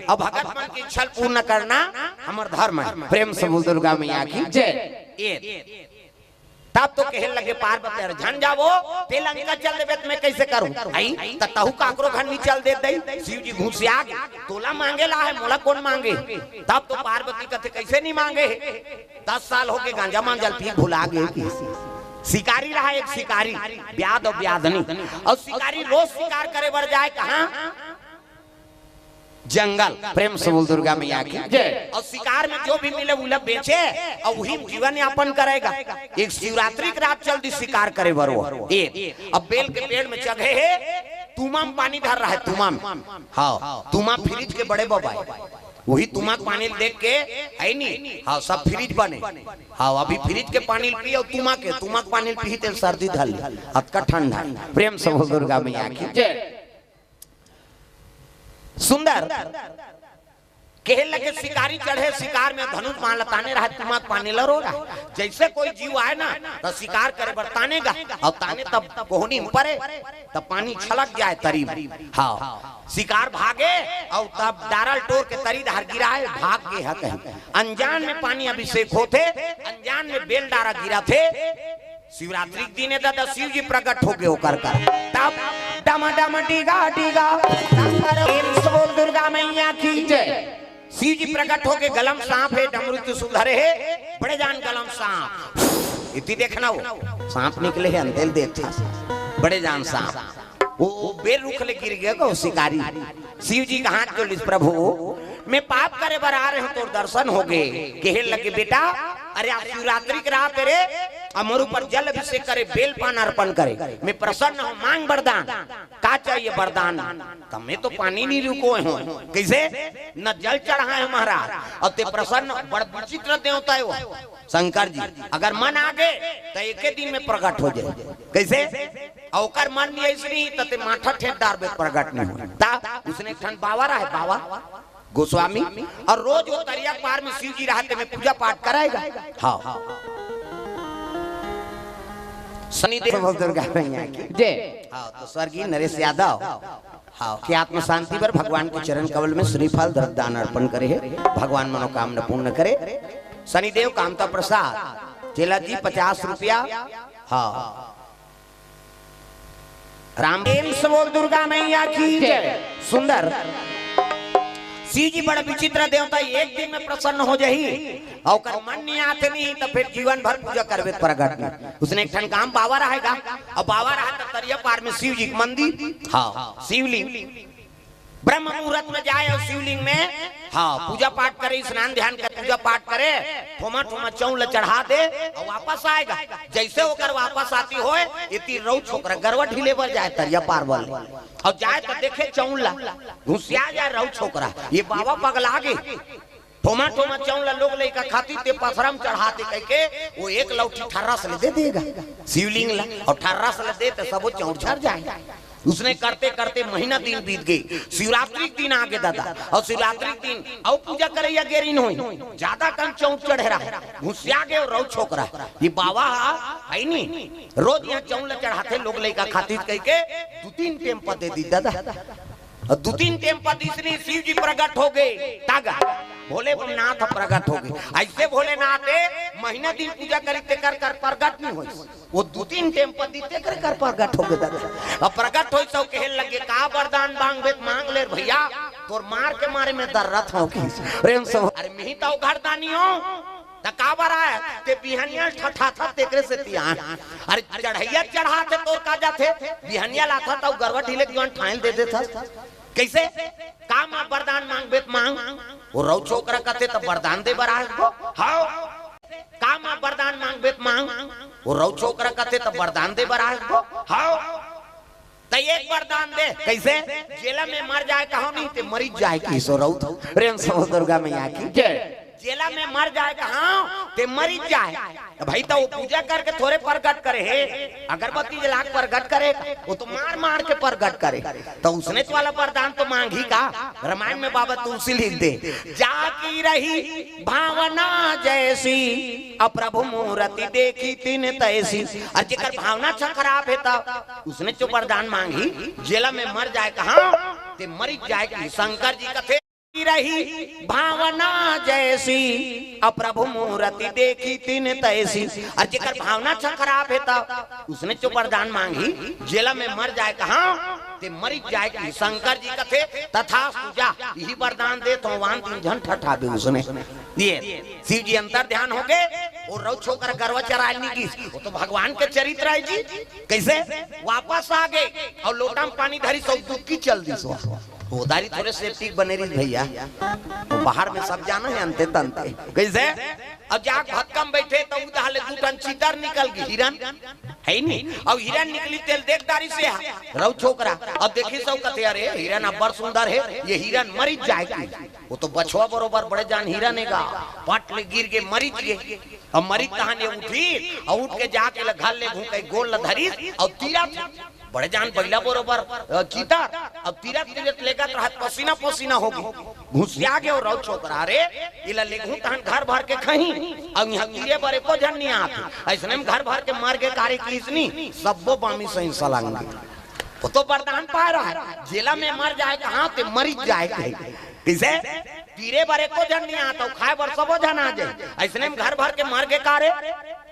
अब भगत मन की इच्छा पूर्ण करना हमार धर्म है। प्रेम से बोल दुर्गा मैया की जय। तब तो कहे लगे पार्वती अरे झन जावो तेलंगा चल देबे तो मैं कैसे करूं आई तहु काकरो घर नहीं चल दे दई। शिव जी घुसिया तोला मांगे ला है मोला कौन मांगे। तब तो पार्वती कहते कैसे नहीं मांगे 10 साल हो गए गांजा मांगल पी भुला गए। शिकारी रहा एक शिकारी ब्याद और ब्यादनी और शिकारी रोज शिकार करे बढ़ जाए कहां जंगल। प्रेम से बोल दुर्गा मैया की जय। और शिकार में जो भी मिले वो बेचे और वही जीवन यापन करेगा। एक शिवरात्रि की रात चल दी शिकार करे बरो अब बेल के पेड़ में चढ़े है तुमा में पानी धर रहा है तुमा में। हाँ तुमा फ्रिज के बड़े बाबा वही तुमा पानी देख के है नी। हाँ सब फ्रिज बने। हाँ अभी फ्रिज के पानी पिए और तुमा के पानी पीते सर्दी धल अतका ठंडा। प्रेम से बोल दुर्गा मैया की जय। सुंदर कहे लगे शिकारी चढ़े शिकार में धनुष मान लताने रहा तुमा पानी लरो रहा। जैसे कोई जीव आए ना तो शिकार करे बरतानेगा और ताने तब कोहनी पड़े तब पानी छलक जाए तरी में। हाँ शिकार भागे और तब डारल टोर के तरी धार गिरा है भाग के हक है। अनजान में पानी अभिषेक होते अनजान में बेल डारा गिरा थे। शिवरात्रि दिन है दादा शिव जी प्रकट हो गए होकर तब डमा डमा डीगा डीगा बोल दुर्गा मैया की जय। शिव जी प्रकट हो गए गलम सांप है डमरू सुधरे है बड़े जान गलम सांप इतनी देखना वो सांप निकले है अंधेल देखा बड़े जान सांप वो बेर रुखले गिर गया को शिकारी। शिव जी का हाथ जोड़ प्रभु मैं पाप करे बर आ रहे हूं तो दर्शन हो गए। कहे लगे बेटा अरे आप शिवरात्रि की रात रे अमर ऊपर जल अभिषेक करे बेल पान अर्पण करे मैं प्रसन्न हूँ मांग वरदान का चाहिए वरदान। तमें तो पानी नहीं रुको हो कैसे न जल चढ़ा है महाराज और ते प्रसन्न बड़ विचित्र देवता है वो शंकर जी। अगर मन आ गए तो एक दिन में प्रकट हो जाए कैसे औकर मन नहीं ऐसी तो ते माथा ठेठदार में प्रकट नहीं होता। उसने ठन बाबा रहा है बाबा गोस्वामी और रोज वो दरिया पार में शिव जी रहते में पूजा पाठ कराएगा। हाँ शनिदेव दुर्गा मैया की जय। हाँ तो स्वर्गीय नरेश यादव हाँ की आत्म शांति पर भगवान के चरण कमल में श्रीफल दान अर्पण करे है भगवान मनोकामना पूर्ण करे। शनिदेव कामता प्रसाद चेला जी 50 रुपया। हाँ राम से बोल दुर्गा मैया की जय। सुंदर शिव जी बड़ा विचित्र देवता एक दिन में प्रसन्न हो जाही और मन नहीं आते नहीं तो फिर जीवन भर पूजा करवे प्रगट में। उसने एक ठन काम बाबा रहेगा और बाबा रहा तो तरिया पार में शिव जी मंदिर। हाँ शिवलिंग ब्रह्म मुहूर्त में जाए और शिवलिंग में हाँ पूजा पाठ करे स्नान ध्यान कर पूजा पाठ करे ठोमा ठोमा चौल चढ़ा दे और वापस आएगा। जैसे होकर वापस आती हो इतनी रौ छोकरा गरवा ढीले पर जाए तरिया पार वाले और जाए तो देखे चौला घुसिया जाए रौ छोकरा ये बाबा पगला गे ठोमा ठोमा चौला लोग लेका खाती ते पथरम चढ़ाते कह के वो एक लौठी ठर्रा से दे देगा शिवलिंग ला और ठर्रा से दे तो सब चौड़ झड़ जाएगा। उसने करते करते महीना दिन बीत गई। शिवरात्रि दिन आगे दादा और शिवरात्रि दिन और पूजा करे या गेरी नहीं ज्यादा कम चौक चढ़े रहा घुसिया गए और रौ छोकरा ये बाबा है नहीं रोज यहाँ चौल चढ़ाते लोग लेका खातिर कह के 2-3 टेम्पा दे दी दादा और 2-3 टेम्पा तीसरी शिव जी प्रकट हो गए तागा भोलेनाथ प्रकट हो गए। ऐसे भोलेनाथ महीना दिन पूजा करते कर कर प्रकट नहीं हो वो 2-3 टेम्पा दीते कर कर प्रकट हो गए दादा। अब प्रकट हो सब कहे लगे का वरदान मांगबे मांग ले भैया तोर मार के मारे में दर्द हो प्रेम से अरे मिही तो घरदानी हो का है ते बिहनिया ठठा था तेकरे से तिया अरे चढ़ैया चढ़ा थे तोर का जाथे बिहनिया लाथा तो गरवा ढीले जीवन ठाइल दे देता कैसे का मां वरदान मांगबे मांग वो रौ छोकरा कहते तो वरदान दे बरा को हां का मां वरदान मांगबे मांग वो रौ छोकरा कहते तो वरदान दे बरा को हां तो एक वरदान दे कैसे जेला में मर जाए कहो नहीं ते मरी जाए की सो रौ प्रेम से दुर्गा मैया की जय। जेला में मर जाएगा हाँ ते मरी जाए तो भाई तो वो पूजा करके थोड़े प्रकट करे है अगरबत्ती जला के प्रकट करे वो तो मार मार के प्रकट करे तो उसने तो वाला वरदान तो मांगी का रामायण में बाबा तुलसी लिख दे जाकी रही भावना जैसी अप्रभु मूर्ति देखी तीन तैसी और जेकर भावना खराब है तब उसने जो वरदान मांगी जेला में मर जाए कहा ते मरी जाए शंकर जी कथे रही भावना जैसी, अप्रभु मूर्ति देखी तीन तैसी। और जेकर भावना छ खराब है तब उसने जो वरदान मांगी जेला में मर जाए कहाँ ते मरी जाए कि शंकर जी कथे तथा पूजा यही वरदान दे तो वान तीन जन ठठा दे उसने ये शिव जी अंतर ध्यान हो गए और रौ छोकर गर्व चरालनी की वो तो भगवान के चरित्र है जी। कैसे वापस आ गए और लोटा में पानी धरी सब दुखी चल दी सो उधारी थोड़े सेफ्टी बने रही भैया तो बाहर में सब जाना है अंते तंते। कैसे अब जाग भटकम बैठे तो उधाले दू टन चीतर निकल गई हिरन है नहीं अब हिरन निकली तेल देखदारी से रौ छोकरा अब देखी सब कथे अरे हिरन अब बड़ सुंदर है ये हिरन मरी जाएगी। वो तो बछवा बरोबर बड़े जान हिरन है पट ले गिर के मरी गए। अब मरी तहाने उठी और उठ के जाके घर ले घूम के गोल धरी और तीरा बड़े जान बैला बरोबर चीता अब तीरथ तीरथ लेकर रहत पसीना पसीना होगी घुसिया गए और रौ छोकरा रे इला ले घू तहन घर भर के खही अब यहां गिरे बरे को जन नहीं आती ऐसने में घर भर के मार के कार्य किसनी सबो बामी सही सलांगे। वो तो वरदान पा रहा है जेला में मर जाए कहां ते मरी जाए किसे गिरे बरे को जन नहीं आता खाए बर सबो जन आ जाए ऐसने में घर भर के मार के कार्य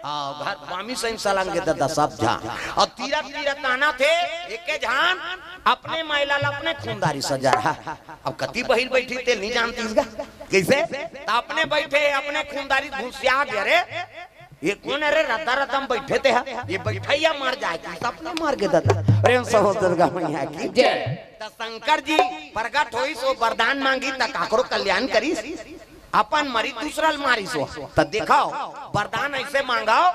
घर स्वामी सही सलांगे दादा सब जान और तीरथ तीरथ आना थे एक जान अपने महिला अपने खूनदारी सजा रहा। अब कति बहिर बैठी थे नहीं जानती इसका कैसे तो अपने बैठे अपने खूनदारी घुसिया गए रे ये कौन अरे रता रतम बैठे थे ये बैठैया मर जाए अपने मार के दादा प्रेम सहोदर का मैया की जय। शंकर जी प्रकट होई सो वरदान मांगी त काकरो कल्याण करी अपन मरी दूसरा मारी सो त देखाओ वरदान ऐसे मांगाओ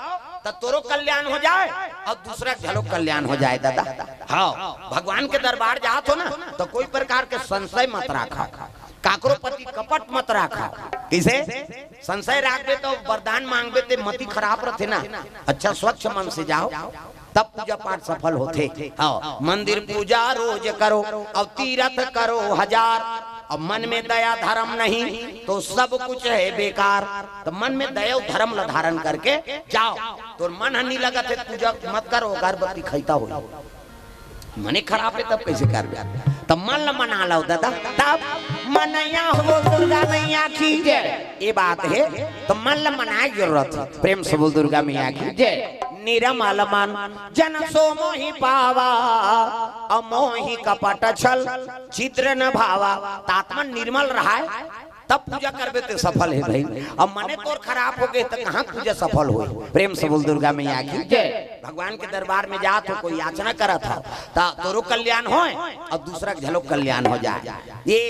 त तोरो कल्याण हो जाए और दूसरा चलो कल्याण हो जाए दादा। हाँ भगवान के दरबार जात हो ना तो कोई प्रकार के संशय मत रखा काकरो पति कपट मत रखा किसे संशय रखबे तो वरदान मांगबे ते मति खराब रहते ना। अच्छा स्वच्छ मन से जाओ तब पूजा पाठ सफल होते। हाँ मंदिर पूजा रोज करो और तीर्थ करो हजार अब मन में दया धर्म नहीं तो सब कुछ है बेकार। तो मन में दया धर्म ला धारण करके जाओ तो मन नहीं लगा थे पूजा मत करो अगरबत्ती खैता हो मने खराब है तब कैसे कर तब मन ला मना लो दादा तब मनैया हो दुर्गा मैया की जय। ये बात है तो मन ला मनाए जरूरत है प्रेम से बोल दुर्गा मैया की जय। निरमल मन जन सो मोहि पावा अमोहि कपट छल चित्र न भावा। तात्मन निर्मल रहा है तब पूजा करबे तो सफल है भाई। अब मने तोर खराब हो गए तो कहाँ पूजा सफल हुई। प्रेम से बोल दुर्गा मैया की जय। भगवान के दरबार में जा तो कोई याचना करा था ता तोरो कल्याण हो और दूसरा झलो कल्याण हो जाए। ये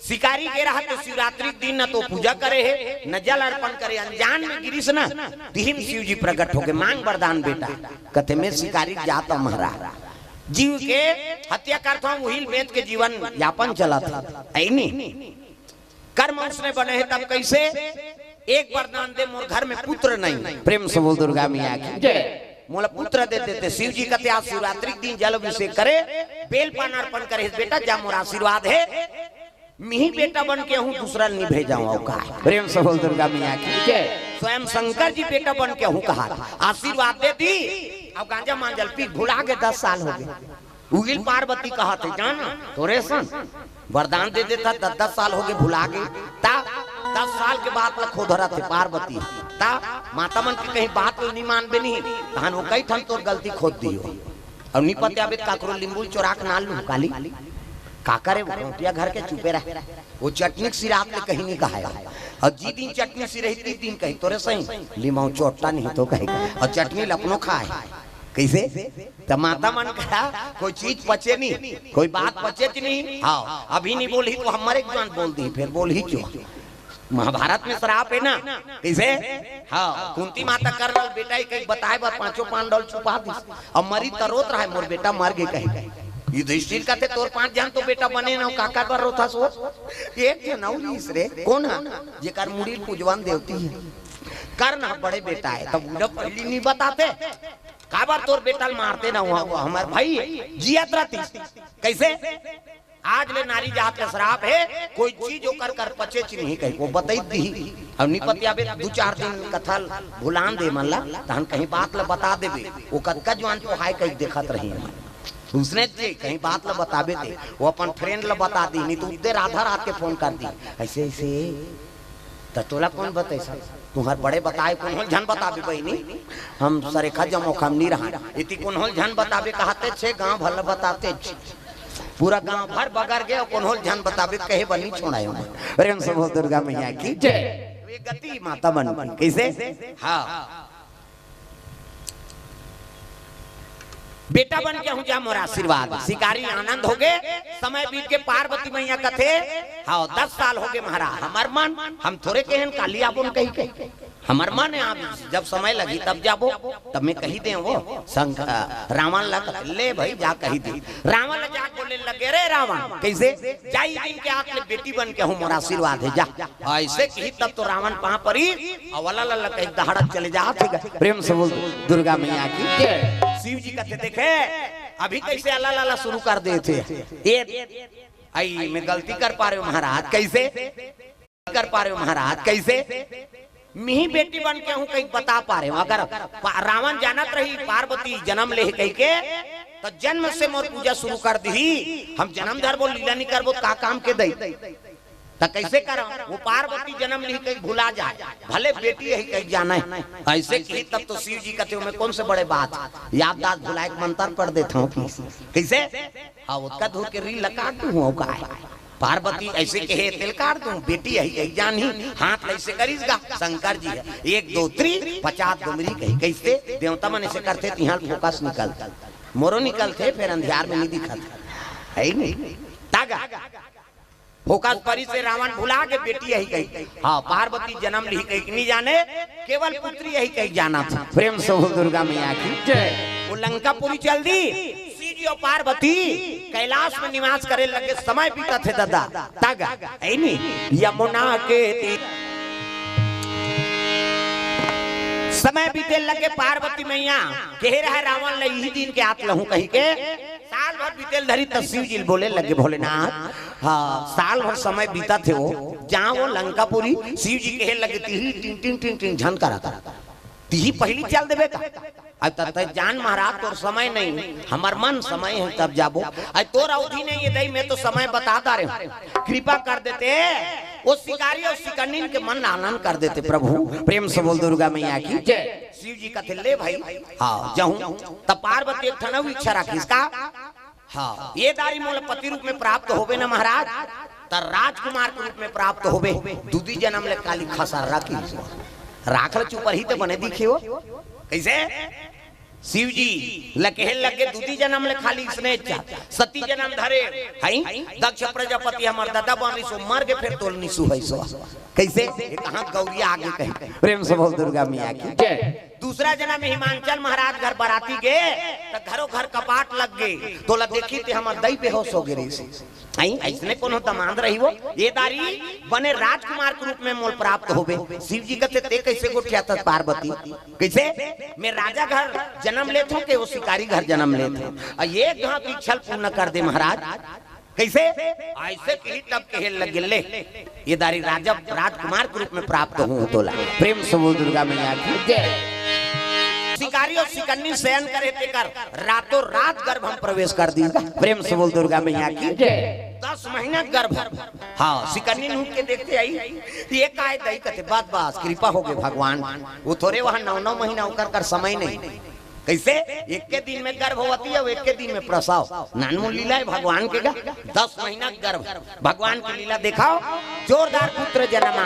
शिकारी के रहा तो शिवरात्रि दिन न तो पूजा करे है न जल अर्पण करे अनजान में गिरीश न तिहिम शिव जी प्रकट हो गए मांग वरदान बेटा कथे में शिकारी जाता महाराज जीव के हत्या करता हूँ वही बेच के जीवन यापन चला था कर्म उसने बने हैं तब कैसे एक वरदान दे मोर घर में पुत्र नहीं। प्रेम से बोल दुर्गा मैया की जय। मोला पुत्र दे देते शिव जी कहते आज शिवरात्रि दिन जल अभिषेक करे बेल पान अर्पण करे बेटा जा मोर आशीर्वाद है मिही बेटा बन के हूँ दूसरा नहीं भेजाऊँ का। प्रेम से बोल दुर्गा मैया की जय। स्वयं शंकर जी बेटा बन के हूँ कहा आशीर्वाद दे दी। अब गांजा मांजल पी भुला के 10 साल हो गए उगिल पार्वती कहा थे जाना तोरे सन वरदान दे देता 10 साल हो गए भुला गए ता 10 साल के बाद लखो धरा थे पार्वती ता माता मन की कहीं बात को नहीं मानबे नहीं तहन वो कई ठन तोर गलती खोद दियो और नहीं पते आबे काकरो लींबू चोरा के नाल लू काली काका रे रोटिया घर के चुपे रहे वो चटनी सिरात ले कहीं नहीं कहा और जी दिन चटनी सी रही 3 दिन कहीं तोरे सही लीमाऊ चोटता नहीं तो कहीं और चटनी लपनो खाए कैसे तो माता मन कहा कोई चीज पचे नहीं कोई बात पचे नहीं। हाँ अभी नहीं बोली तो हमारे ज्ञान बोल दी फिर बोल ही क्यों महाभारत में श्राप है ना कैसे। हाँ कुंती माता कर रहा बेटा कहीं बताए बार 5 पांडव छुपा दी अब मरी तरोत रहा है मोर बेटा मर गए कहीं युधिष्ठिर का थे तोर 5 जन तो बेटा बने ना काका कर रोथा सो एक जनौलीस रे कौन है जेकर मुड़ी पूजवान देवती है करना बड़े बेटा है तब उन्हें पहली नहीं बताते काबर तोर बेटा मारते ना हमारे भाई जियत रहती कैसे आज ले नारी जात का श्राप है कोई चीज कर कर पचे नहीं कहीं वो बताई दी अब नहीं पतिया 2-4 दिन कथा भुलान दे मन ला तहन कहीं बात ला बता देबे वो कतका जवान तो हाय कहीं देखत रही उसने कहीं बात ला बताबे थे, वो अपन फ्रेंड ला बता दी, नहीं तो उतने राधा रात के फोन कर दी ऐसे ऐसे तो तोला कौन बता तुम्हार बड़े बताए कौन होल झन बताबे बहनी हम सरेखा जमो हम नहीं रहा इति कौन होल झन बताबे कहते छे गांव भर बताते पूरा गांव भर बगर गए कौन होल झन बताबे कहे बनी छोड़ाए प्रेम से बोल दुर्गा मैया की जय। गति माता बन कैसे हाँ बेटा बन के हूँ जा मोरा आशीर्वाद शिकारी आनंद हो गए समय बीत के पार्वती मैया कथे हाँ 10 साल हो गए महाराज हमार मन हम थोड़े कहन काली आबो कही के हमार मन आप जब समय लगी तब जाबो तब मैं कही दे वो संग रावण लग ले भाई जा कही दे रावण जा बोले लगे रे रावण कैसे जाई दिन के आंख ले बेटी बन के हूँ मोरा आशीर्वाद है जा ऐसे कही तब तो रावण वहां पर ही अवला लल्ला कहीं दहाड़ चले जा प्रेम से बोल दुर्गा मैया की शिव जी कहते देखे अभी कैसे अल्लाह लाला शुरू कर देते ये आई मैं गलती कर पा रहे हो महाराज कैसे कर पा रहे हो महाराज कैसे मी बेटी बन के हूँ कहीं बता पा रहे हो अगर रावण जानत रही पार्वती जन्म ले कही के तो जन्म से मोर पूजा शुरू कर दी हम जन्म धर वो लीला नहीं करबो का काम के दई तो कैसे करो वो पार्वती जन्म ली कहीं भुला जाए भले बेटी यही कहीं जाना है ऐसे की तब तो शिव जी कहते हो मैं कौन से बड़े बात याददाश्त भुलाए मंत्र पढ़ देता हूँ कैसे हाँ उसका धूर के री लगा दूं का पार्वती ऐसे कहे तिल काट दूं बेटी यही कहीं जानी हाथ ऐसे करीगा शंकर जी है 1 2 3 50 डुमरी कही कैसे देवता मन ऐसे करते तिहां फोकस निकलता मोरो निकलते फिर अंधियार में नहीं दिखता है नहीं तागा फोकस परी से रावण भुला के बेटी यही कही हाँ पार्वती जन्म ली कही नहीं जाने केवल पुत्री यही कही जाना था प्रेम से दुर्गा मैया की जय। वो लंकापुरी चल दी सीधी और पार्वती कैलाश में निवास करे लगे समय बीता थे दादा तागा है नहीं यमुना के समय बीते लगे पार्वती मैया कह रहा है रावण ले यही दिन के हाथ लहू कही के साल भर बीतेल धरी तब शिव जी बोले लगे भोलेनाथ हाँ साल भर समय बीता थे वो जहाँ वो लंकापुरी शिव जी कहे लगे टिन टिन टिन टिन झन करा ती पहली चल देवे का अब तब जान महाराज तोर समय नहीं हमार मन समय है तब जाबो आज तोर अवधि नहीं ये दई मैं तो समय बताता रहे कृपा कर देते वो शिकारी और शिकन्नी के मन आनंद कर देते प्रभु प्रेम से बोल दुर्गा मैया की जय। शिव जी कहते ले भाई हाँ जाऊं तब पार्वती एक ठनव इच्छा रखी इसका हाँ ये दारी मोल पति रूप में प्राप्त होवे ना महाराज तर राजकुमार के रूप में प्राप्त होवे दूधी जन्म ले काली खसा राखी राखल चुपर ही तो बने दिखे हो कैसे शिव जी लगे लगे दूधी जन्म ले खाली इसने सती जन्म धरे हई दक्ष प्रजापति हमर दादा बानी सो मर के फिर तोलनी सुहई सो कैसे कहां गौरिया आगे कही प्रेम से बोल दुर्गा मैया की जय। दूसरा जन्म में हिमांचल महाराज घर बराती गए तो घरों घर कपाट लग गए तोला देखी थे हमर दई बेहोश हो गए आई ऐसने कौन दमाद रही वो ये दारी बने राजकुमार के रूप में मोल प्राप्त होवे शिव जी कहते ते कैसे गोठिया था पार्वती कैसे मैं राजा घर जन्म लेता हूँ कि वो शिकारी घर जन्म लेते और ये कहाँ की इच्छा पूर्ण कर दे महाराज कैसे ऐसे कही तब कहे लगे ले ये दारी राजा राजकुमार के रूप में प्राप्त हूँ तोला प्रेम से बोल दुर्गा मैया की जय। शिकारी और शिकन्नी शयन करे तेकर रातों रात गर्भ हम प्रवेश कर दी प्रेम से बोल दुर्गा मैया की जय। 10 महीना गर्भ हाँ शिकन्नी नूह के देखते आई ये काय दई कहते बात बात कृपा हो गए भगवान वो थोड़े वहां 9 महीना उकर कर समय नहीं कैसे एक के दिन में गर्भवती है एक के दिन में प्रसव नानमूल लीला है भगवान के 10 महीना गर्भ भगवान की लीला दिखाओ जोरदार पुत्र जन्म